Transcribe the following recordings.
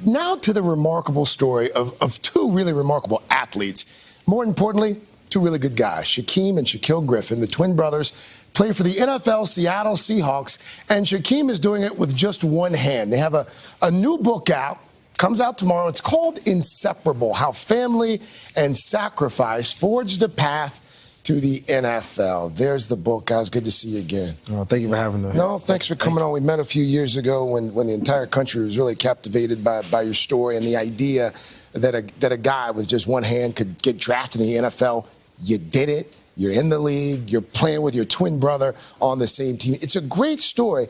now to the remarkable story of two really remarkable athletes. More importantly, two really good guys, Shaquem and Shaquill Griffin, the twin brothers, play for the NFL Seattle Seahawks, and Shaquem is doing it with just one hand. They have a new book out, comes out tomorrow. It's called Inseparable, How Family and Sacrifice Forged a Path to the NFL. There's the book, guys. Good to see you again. Oh, thank you for having us. No, thanks for coming on. We met a few years ago when the entire country was really captivated by your story and the idea that a guy with just one hand could get drafted in the NFL. You did it. You're in the league. You're playing with your twin brother on the same team. It's a great story.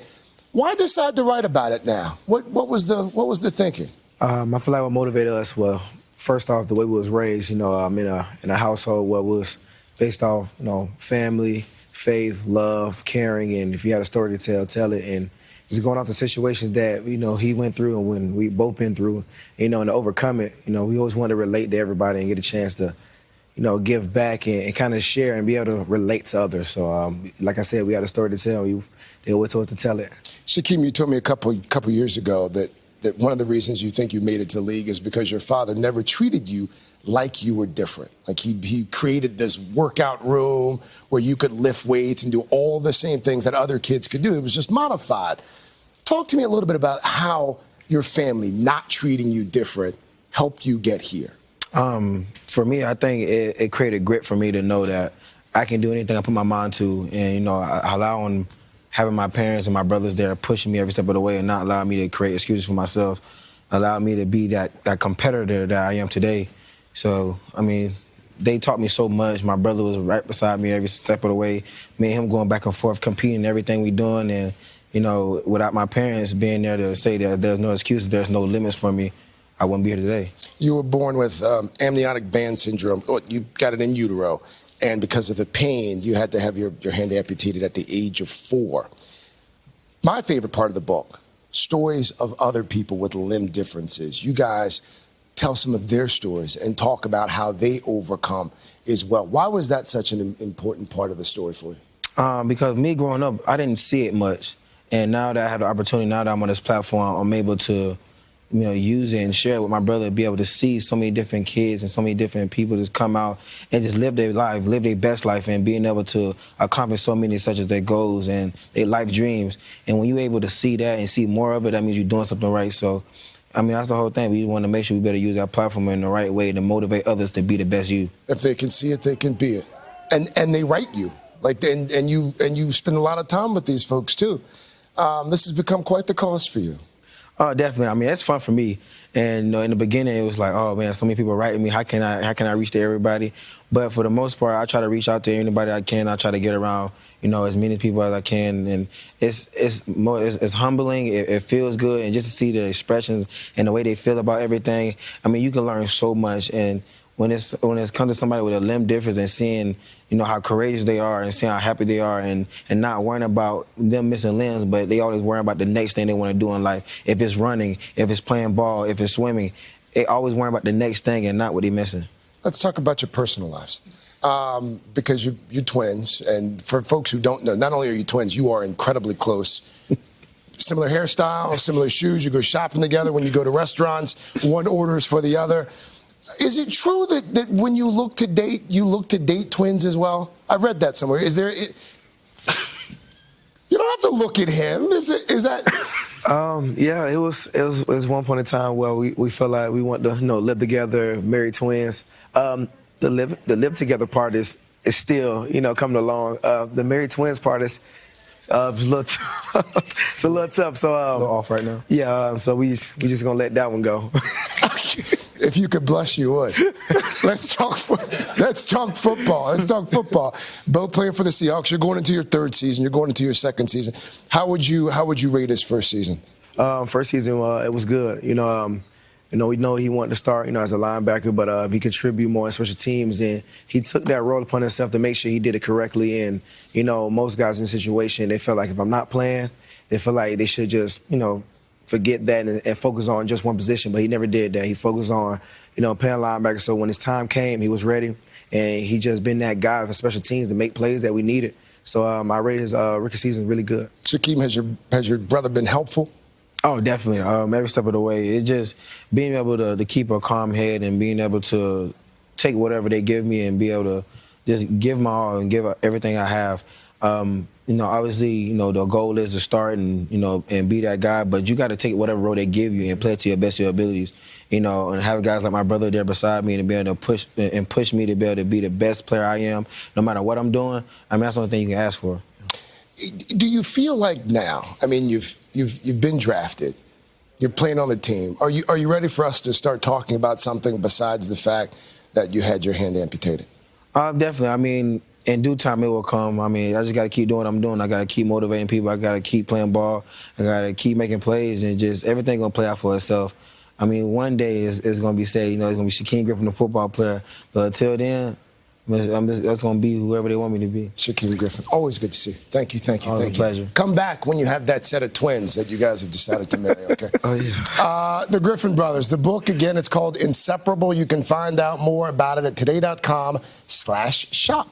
Why decide to write about it now? What was the thinking? I feel like what motivated us, well, first off, the way we was raised. I'm in a household where it was based off, family, faith, love, caring, and if you had a story to tell it. And just going off the situations that, he went through and when we both been through, and to overcome it, we always want to relate to everybody and get a chance to, give back and kind of share and be able to relate to others. So, like I said, we had a story to tell. They always told us to tell it. Shaquem, you told me a couple years ago that one of the reasons you think you made it to the league is because your father never treated you like you were different. Like he created this workout room where you could lift weights and do all the same things that other kids could do. It was just modified. Talk to me a little bit about how your family not treating you different helped you get here. For me, I think it created grit for me to know that I can do anything I put my mind to, and allowing having my parents and my brothers there pushing me every step of the way and not allowing me to create excuses for myself, allowed me to be that competitor that I am today. So, they taught me so much. My brother was right beside me every step of the way. Me and him going back and forth, competing in everything we doing. And, without my parents being there to say that there's no excuses, there's no limits for me, I wouldn't be here today. You were born with amniotic band syndrome. You got it in utero. And because of the pain, you had to have your hand amputated at the age of 4. My favorite part of the book, stories of other people with limb differences. You guys tell some of their stories and talk about how they overcome as well. Why was that such an important part of the story for you? Because me growing up, I didn't see it much. And now that I have the opportunity, now that I'm on this platform, I'm able to use it and share it with my brother, be able to see so many different kids and so many different people just come out and just live their life, live their best life, and being able to accomplish so many such as their goals and their life dreams. And when you're able to see that and see more of it, that means you're doing something right. So, that's the whole thing. We want to make sure we better use our platform in the right way to motivate others to be the best you. If they can see it, they can be it. And they write you. And you spend a lot of time with these folks too. This has become quite the cost for you. Oh, definitely. It's fun for me. And in the beginning, it was like, oh man, so many people writing me. How can I reach to everybody? But for the most part, I try to reach out to anybody I can. I try to get around, as many people as I can. And it's humbling. It feels good, and just to see the expressions and the way they feel about everything. You can learn so much. And when it comes to somebody with a limb difference and seeing, how courageous they are and seeing how happy they are and not worrying about them missing limbs, but they always worrying about the next thing they want to do in life. If it's running, if it's playing ball, if it's swimming, they always worrying about the next thing and not what they're missing. Let's talk about your personal lives. Because you're twins, and for folks who don't know, not only are you twins, you are incredibly close. Similar hairstyles, similar shoes, you go shopping together when you go to restaurants, one orders for the other. Is it true that when you look to date twins as well? I read that somewhere. Is there? You don't have to look at him. Is that? Yeah, it was one point in time where we felt like we want to live together, married twins. The live together part is still coming along. The married twins part is a little tough. It's a little tough. So a little off right now. Yeah. So we just gonna let that one go. If you could blush, you would. Let's talk football. Let's talk football. Both playing for the Seahawks. You're going into your 3rd season. You're going into your 2nd season. How would you rate his first season? First season, it was good. We know he wanted to start, as a linebacker, but he contributed more in special teams, and he took that role upon himself to make sure he did it correctly. And most guys in the situation, they felt like if I'm not playing, they feel like they should just, forget that and focus on just one position, but he never did that. He focused on, playing linebacker. So when his time came, he was ready, and he just been that guy for special teams to make plays that we needed. So I rated his rookie season really good. Shaquem, has your brother been helpful Oh, definitely. Every step of the way. It's just being able to keep a calm head and being able to take whatever they give me and be able to just give my all and give everything I have. Obviously, the goal is to start and be that guy, but you got to take whatever role they give you and play it to your best of your abilities. And have guys like my brother there beside me and be able to push me to be able to be the best player I am, no matter what I'm doing. I mean, that's the only thing you can ask for. Do you feel like now? I mean, you've been drafted. You're playing on the team. Are you ready for us to start talking about something besides the fact that you had your hand amputated? Definitely. I mean, in due time it will come. I mean, I just got to keep doing what I'm doing. I got to keep motivating people. I got to keep playing ball. I got to keep making plays, and just everything gonna play out for itself. I mean, one day it's gonna be said, it's gonna be Shaquem Griffin, the football player. But until then, that's gonna be whoever they want me to be. Shaquem Griffin, always good to see you. Thank you. Always a pleasure. Come back when you have that set of twins that you guys have decided to marry, okay? Oh, yeah. The Griffin brothers, the book, again, it's called Inseparable. You can find out more about it at today.com/shop.